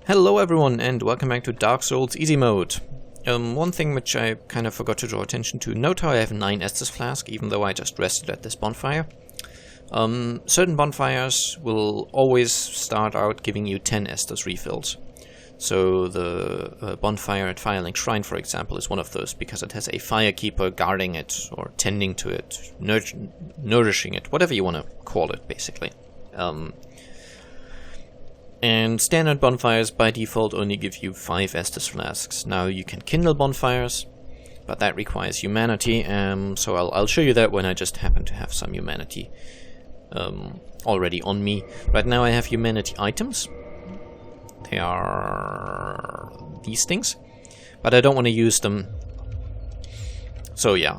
Hello everyone and welcome back to Dark Souls Easy Mode. One thing which I kind of forgot to draw attention to, note how I have 9 Estus Flask even though I just rested at this bonfire. Certain bonfires will always start out giving you 10 Estus refills. So the bonfire at Firelink Shrine, for example, is one of those because it has a firekeeper guarding it or tending to it, nourishing it, whatever you want to call it basically. And standard bonfires by default only give you 5 Estus Flasks. Now you can kindle bonfires, but that requires humanity, so I'll show you that when I just happen to have some humanity already on me. Right now I have humanity items. They are these things, but I don't want to use them. So yeah,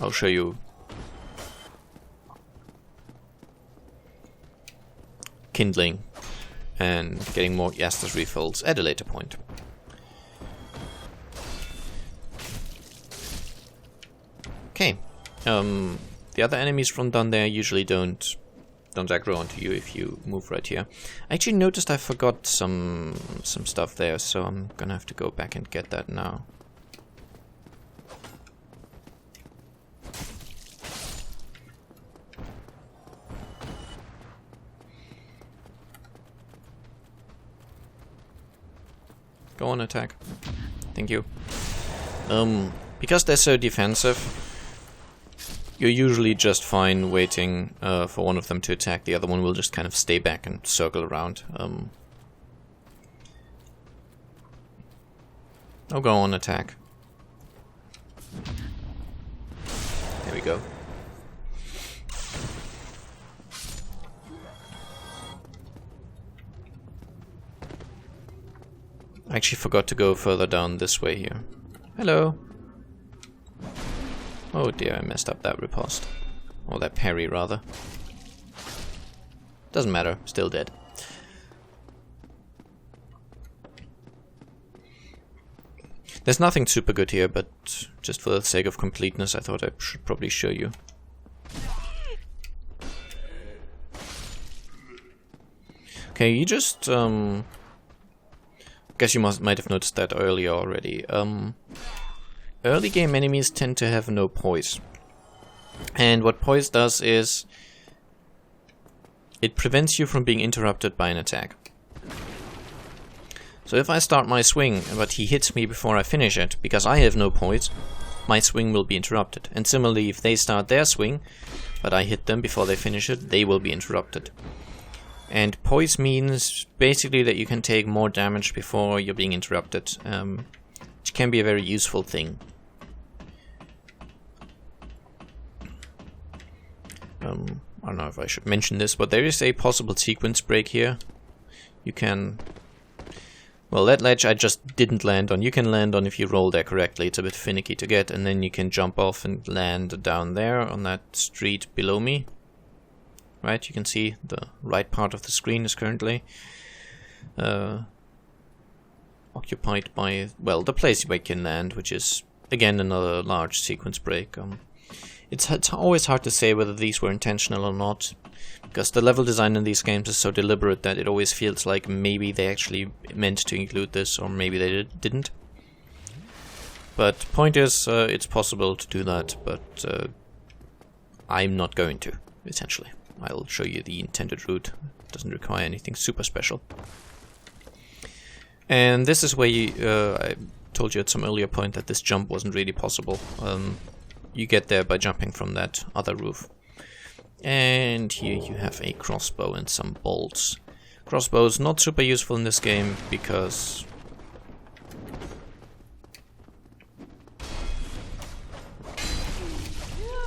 I'll show you kindling and getting more Estus refills at a later point. Okay, the other enemies from down there usually don't aggro onto you if you move right here. I actually noticed I forgot some stuff there, so I'm gonna have to go back and get that now. Go on, attack. Thank you. Because they're so defensive, you're usually just fine waiting for one of them to attack. The other one will just kind of stay back and circle around. Oh, go on, attack. There we go. I actually forgot to go further down this way here. Hello. Oh dear, I messed up that riposte. Or that parry, rather. Doesn't matter, still dead. There's nothing super good here, but just for the sake of completeness, I thought I should probably show you. Okay, you just, guess you might have noticed that earlier already. Early game enemies tend to have no poise. And what poise does is it prevents you from being interrupted by an attack. So if I start my swing but he hits me before I finish it, because I have no poise, my swing will be interrupted. And similarly, if they start their swing but I hit them before they finish it, they will be interrupted. And poise means basically that you can take more damage before you're being interrupted, which can be a very useful thing. I don't know if I should mention this, but there is a possible sequence break here. You can... Well, that ledge I just didn't land on. You can land on if you roll there correctly. It's a bit finicky to get, and then you can jump off and land down there on that street below me. Right, you can see the right part of the screen is currently occupied by, well, the place where you can land, which is, again, another large sequence break. It's always hard to say whether these were intentional or not, because the level design in these games is so deliberate that it always feels like maybe they actually meant to include this, or maybe they didn't. But point is, it's possible to do that, but I'm not going to, essentially. I'll show you the intended route. It doesn't require anything super special. And this is where I told you at some earlier point that this jump wasn't really possible. You get there by jumping from that other roof. And here you have a crossbow and some bolts. Crossbow's not super useful in this game because...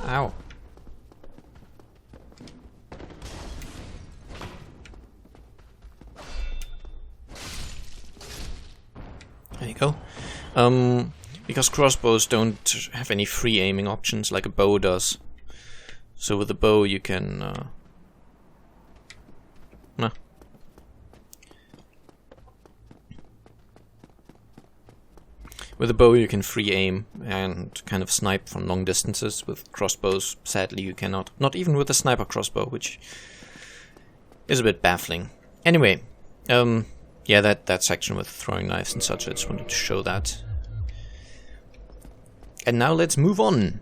Ow. There you go. Because crossbows don't have any free aiming options like a bow does. So with a bow you can... With a bow you can free aim and kind of snipe from long distances. With crossbows, sadly, you cannot. Not even with a sniper crossbow, which is a bit baffling. Anyway, yeah, that section with throwing knives and such, I just wanted to show that. And now let's move on.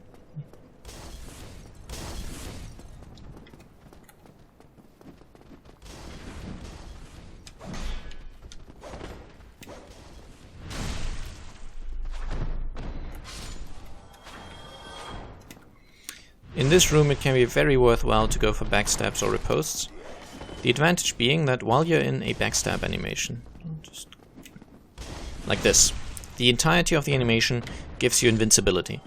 In this room it can be very worthwhile to go for backstabs or riposts. The advantage being that while you're in a backstab animation, just like this, the entirety of the animation gives you invincibility.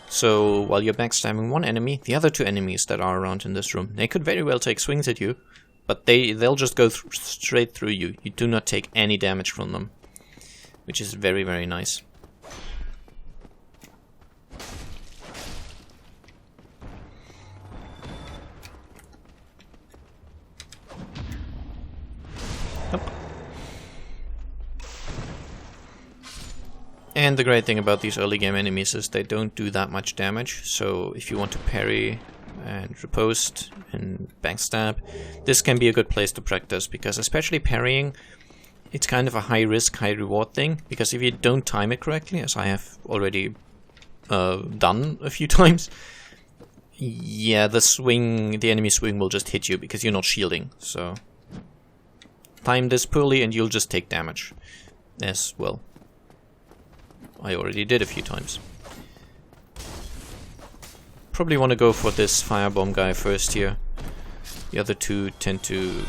So while you're backstabbing one enemy, the other two enemies that are around in this room, they could very well take swings at you, but they'll just go straight through you. You do not take any damage from them, which is very, very nice. And the great thing about these early game enemies is they don't do that much damage, so if you want to parry and riposte and backstab, this can be a good place to practice, because especially parrying, it's kind of a high risk, high reward thing, because if you don't time it correctly, as I have already done a few times, yeah, the enemy swing will just hit you because you're not shielding, so time this poorly and you'll just take damage as well. I already did a few times. Probably want to go for this firebomb guy first here. The other two tend to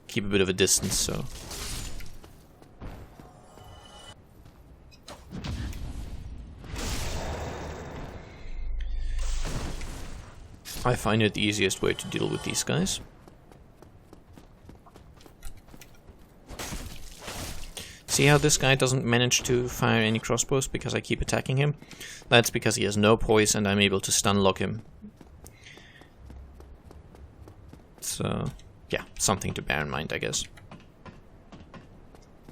keep a bit of a distance, so... I find it the easiest way to deal with these guys. See how this guy doesn't manage to fire any crossbows because I keep attacking him? That's because he has no poise and I'm able to stun lock him. So, yeah, something to bear in mind, I guess.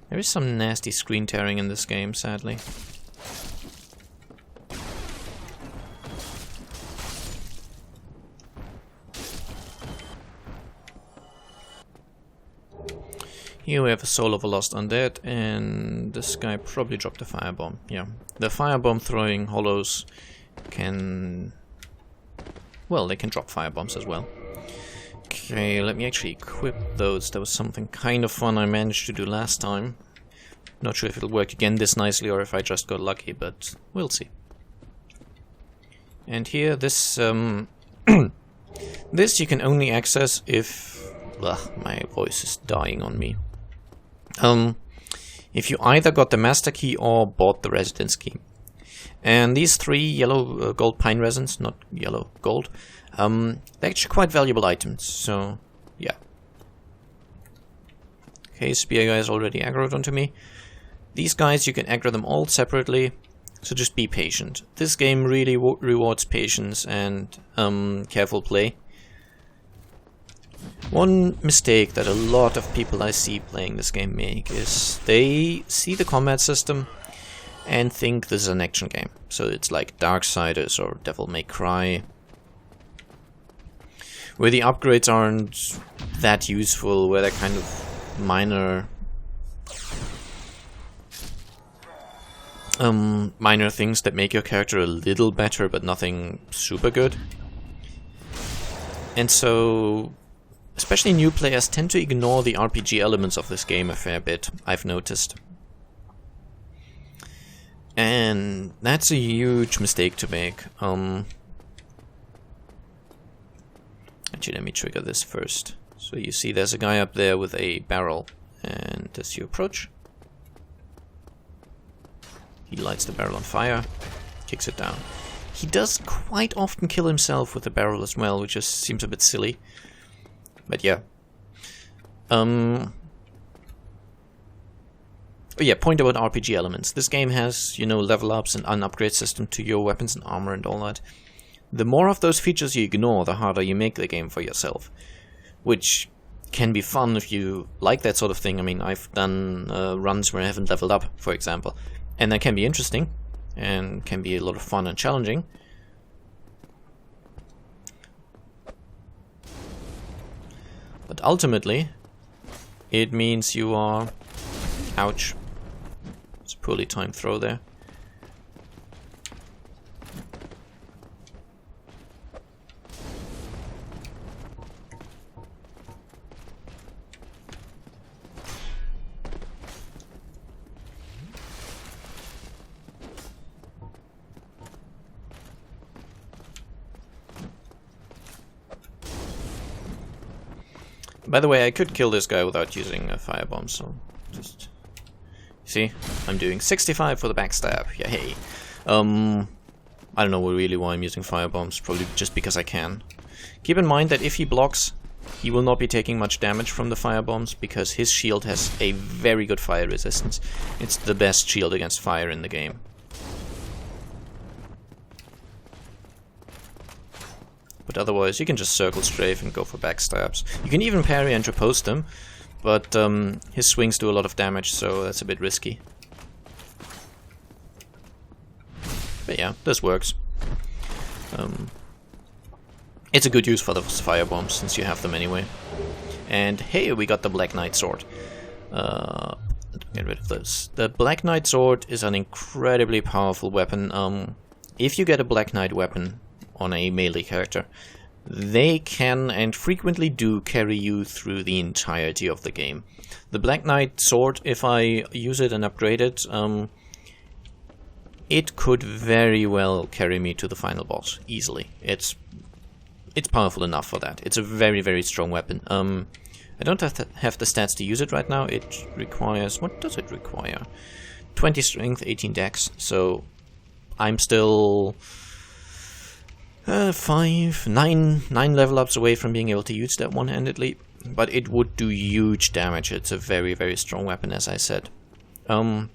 There is some nasty screen tearing in this game, sadly. Here we have a soul of a lost undead, and this guy probably dropped a firebomb. Yeah, the firebomb throwing hollows can... well, they can drop firebombs as well. Okay, let me actually equip those. That was something kind of fun I managed to do last time. Not sure if it'll work again this nicely or if I just got lucky, but we'll see. And here, this this you can only access if... ugh, my voice is dying on me. If you either got the master key or bought the residence key. And these three yellow gold pine resins, not yellow, gold, they're actually quite valuable items, so yeah. Okay, spear guys already aggroed onto me. These guys, you can aggro them all separately, so just be patient. This game really rewards patience and careful play. One mistake that a lot of people I see playing this game make is they see the combat system and think this is an action game. So it's like Darksiders or Devil May Cry, where the upgrades aren't that useful, where they're kind of minor minor things that make your character a little better, but nothing super good. And so, especially new players tend to ignore the RPG elements of this game a fair bit, I've noticed. And that's a huge mistake to make. Actually, let me trigger this first. So you see there's a guy up there with a barrel, and as you approach, he lights the barrel on fire, kicks it down. He does quite often kill himself with the barrel as well, which just seems a bit silly. But yeah. Oh yeah, point about RPG elements. This game has, you know, level ups and an upgrade system to your weapons and armor and all that. The more of those features you ignore, the harder you make the game for yourself. Which can be fun if you like that sort of thing. I mean, I've done runs where I haven't leveled up, for example. And that can be interesting, and can be a lot of fun and challenging. But ultimately, it means you are... Ouch. It's a poorly timed throw there. By the way, I could kill this guy without using a firebomb, so just... See? I'm doing 65 for the backstab. Yeah, hey. I don't know really why I'm using firebombs, probably just because I can. Keep in mind that if he blocks, he will not be taking much damage from the firebombs, because his shield has a very good fire resistance. It's the best shield against fire in the game. But otherwise, you can just circle strafe and go for backstabs. You can even parry and repose them, but his swings do a lot of damage, so that's a bit risky. But yeah, this works. It's a good use for those firebombs, since you have them anyway. And hey, we got the Black Knight Sword. Get rid of this. The Black Knight Sword is an incredibly powerful weapon. If you get a Black Knight weapon on a melee character, they can and frequently do carry you through the entirety of the game. The Black Knight Sword, if I use it and upgrade it, it could very well carry me to the final boss easily. It's powerful enough for that. It's a very, very strong weapon. I don't have the stats to use it right now. It requires... what does it require? 20 strength, 18 dex, so I'm still... 9 level ups away from being able to use that one-handedly, but it would do huge damage. It's a very, very strong weapon, as I said. Getting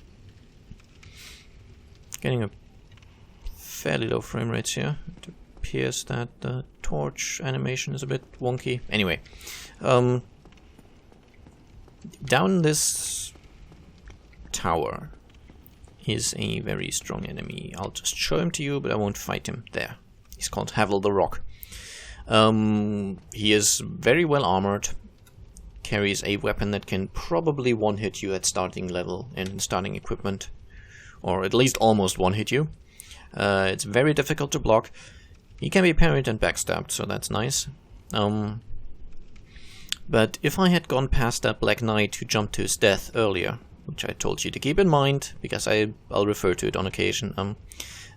a fairly low frame rates here. It appears that the torch animation is a bit wonky. Anyway, down this tower is a very strong enemy. I'll just show him to you, but I won't fight him. There. He's called Havel the Rock. He is very well armored, carries a weapon that can probably one-hit you at starting level and starting equipment, or at least almost one-hit you. It's very difficult to block. He can be parried and backstabbed, so that's nice. But if I had gone past that Black Knight who jumped to his death earlier, which I told you to keep in mind, because I'll refer to it on occasion,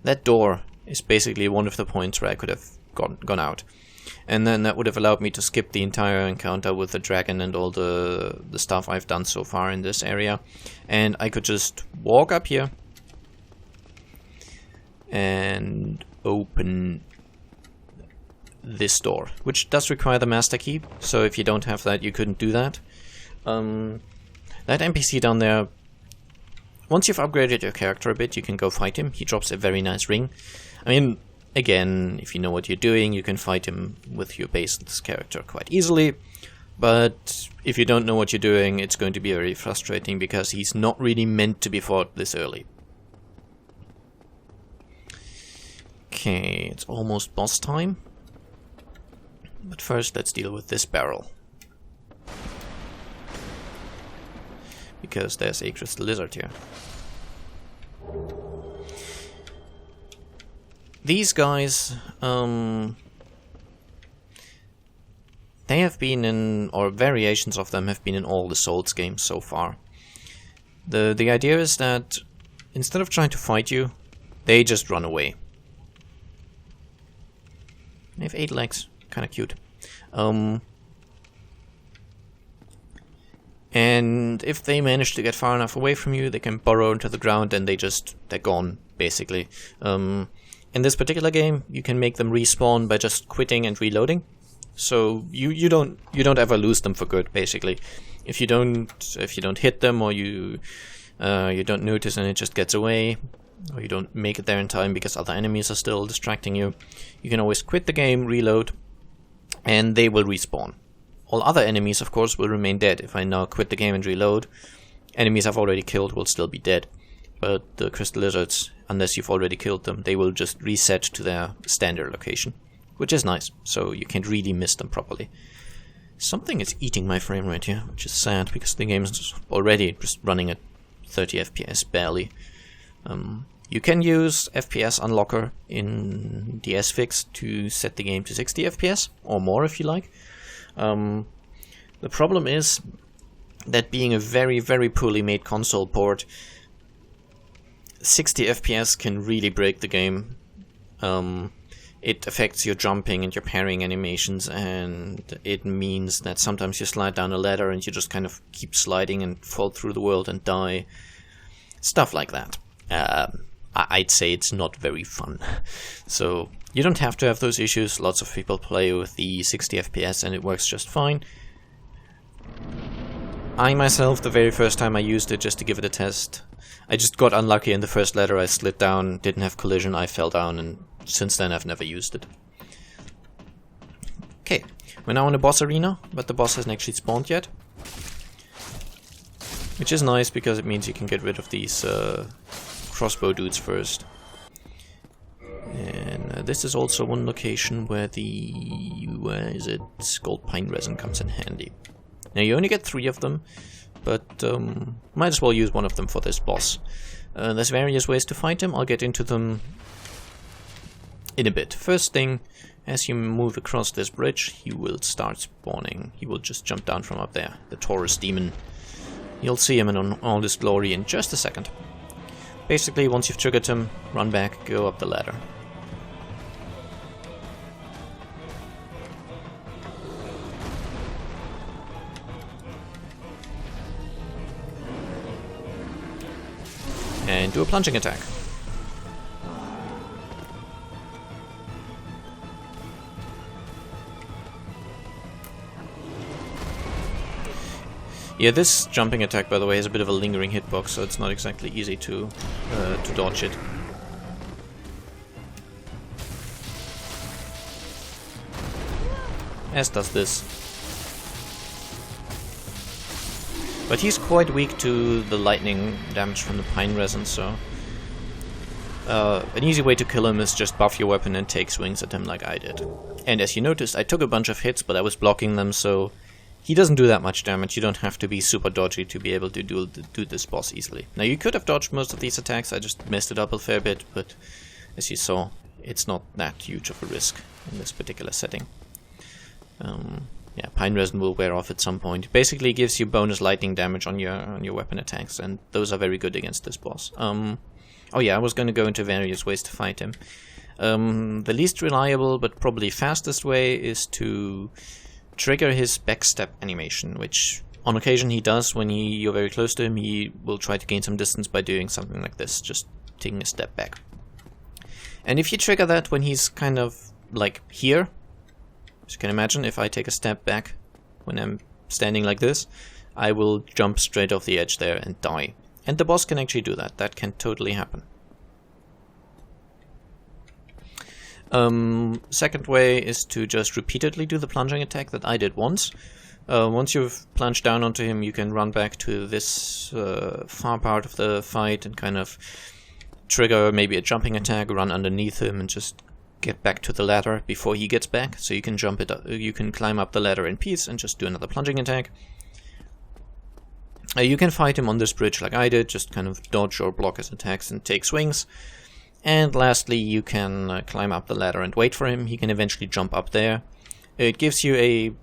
that door is basically one of the points where I could have gone out. And then that would have allowed me to skip the entire encounter with the dragon and all the stuff I've done so far in this area. And I could just walk up here and open this door, which does require the master key, so if you don't have that, you couldn't do that. That NPC down there, once you've upgraded your character a bit, you can go fight him. He drops a very nice ring. I mean, again, if you know what you're doing, you can fight him with your base character quite easily. But if you don't know what you're doing, it's going to be very frustrating, because he's not really meant to be fought this early. Okay, it's almost boss time. But first, let's deal with this barrel. Because there's a crystal lizard here. These guys, they have been in, or variations of them have been in all the Souls games so far. The idea is that instead of trying to fight you, they just run away. They have 8 legs, kind of cute. And if they manage to get far enough away from you, they can burrow into the ground and they're gone, basically. In this particular game, you can make them respawn by just quitting and reloading. So you don't ever lose them for good, basically. If you don't hit them, or you don't notice and it just gets away, or you don't make it there in time because other enemies are still distracting you, you can always quit the game, reload, and they will respawn. All other enemies, of course, will remain dead. If I now quit the game and reload, enemies I've already killed will still be dead. but the crystal lizards, unless you've already killed them, they will just reset to their standard location, which is nice, so you can't really miss them properly. Something is eating my frame rate here, which is sad, because the game is already just running at 30 FPS, barely. You can use FPS Unlocker in the S-Fix to set the game to 60 FPS, or more if you like. The problem is that being a very, very poorly made console port, 60 FPS can really break the game. It affects your jumping and your parrying animations, and it means that sometimes you slide down a ladder and you just kind of keep sliding and fall through the world and die. Stuff like that. I'd say it's not very fun. So you don't have to have those issues. Lots of people play with the 60 FPS and it works just fine. I myself, the very first time I used it just to give it a test, I just got unlucky in the first ladder. I slid down, didn't have collision, I fell down, and since then I've never used it. Okay, we're now in a boss arena, but the boss hasn't actually spawned yet. Which is nice because it means you can get rid of these crossbow dudes first. And this is also one location where gold pine resin comes in handy. Now you only get 3 of them, but might as well use one of them for this boss. There's various ways to fight him. I'll get into them in a bit. First thing, as you move across this bridge, he will start spawning. He will just jump down from up there, the Taurus demon. You'll see him in all his glory in just a second. Basically, once you've triggered him, run back, go up the ladder. And do a plunging attack. Yeah, this jumping attack, by the way, has a bit of a lingering hitbox, so it's not exactly easy to dodge it. As does this. But he's quite weak to the lightning damage from the pine resin, so an easy way to kill him is just buff your weapon and take swings at him like I did. And as you noticed, I took a bunch of hits, but I was blocking them, so he doesn't do that much damage. You don't have to be super dodgy to be able to do this boss easily. Now you could have dodged most of these attacks, I just messed it up a fair bit, but as you saw, it's not that huge of a risk in this particular setting. Yeah, pine resin will wear off at some point. Basically it gives you bonus lightning damage on your weapon attacks, and those are very good against this boss. Oh yeah, I was going to go into various ways to fight him. The least reliable but probably fastest way is to trigger his backstep animation, which on occasion he does when you're very close to him. He will try to gain some distance by doing something like this, just taking a step back. And if you trigger that when he's kind of like here, as you can imagine, if I take a step back when I'm standing like this, I will jump straight off the edge there and die. And the boss can actually do that. That can totally happen. Second way is to just repeatedly do the plunging attack that I did once. Once you've plunged down onto him, you can run back to this far part of the fight and kind of trigger maybe a jumping attack, run underneath him and just get back to the ladder before he gets back. So you can jump it up, you can climb up the ladder in peace and just do another plunging attack. You can fight him on this bridge like I did, just kind of dodge or block his attacks and take swings. And lastly, you can climb up the ladder and wait for him. He can eventually jump up there. It gives you a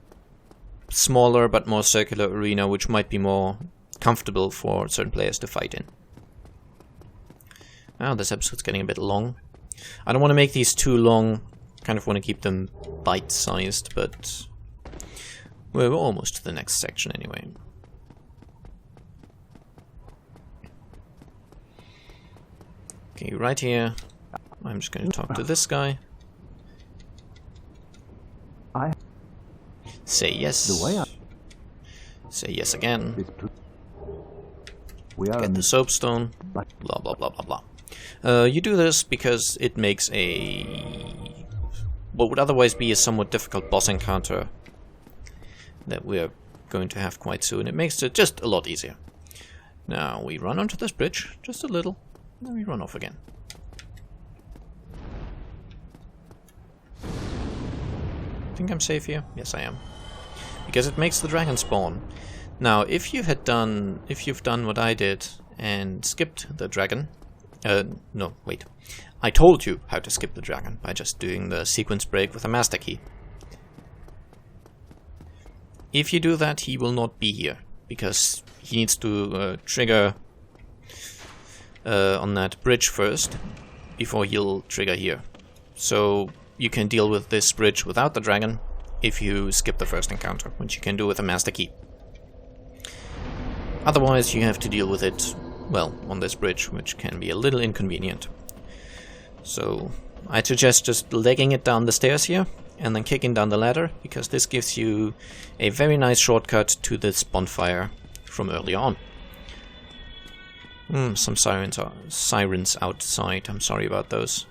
smaller but more circular arena, which might be more comfortable for certain players to fight in. Now, this episode's getting a bit long. I don't want to make these too long. Kind of want to keep them bite-sized, but we're almost to the next section anyway. Okay, right here, I'm just going to talk to this guy. Say yes. Say yes again. Get the soapstone. Blah, blah, blah, blah, blah. You do this because it makes what would otherwise be a somewhat difficult boss encounter that we're going to have quite soon. It makes it just a lot easier. Now, we run onto this bridge, just a little. Now we run off again. Think I'm safe here? Yes, I am. Because it makes the dragon spawn. Now, if you've done what I did and skipped the dragon, no, wait. I told you how to skip the dragon by just doing the sequence break with a master key. If you do that, he will not be here, because he needs to trigger on that bridge first, before he'll trigger here. So you can deal with this bridge without the dragon if you skip the first encounter, which you can do with a master key. Otherwise you have to deal with it, well, on this bridge, which can be a little inconvenient. So I'd suggest just legging it down the stairs here, and then kicking down the ladder, because this gives you a very nice shortcut to this bonfire from earlier on. Some sirens outside, I'm sorry about those.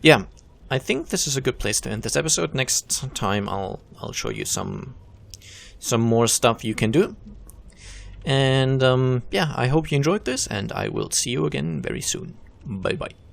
Yeah, I think this is a good place to end this episode. Next time I'll show you some more stuff you can do. And yeah, I hope you enjoyed this, and I will see you again very soon. Bye bye.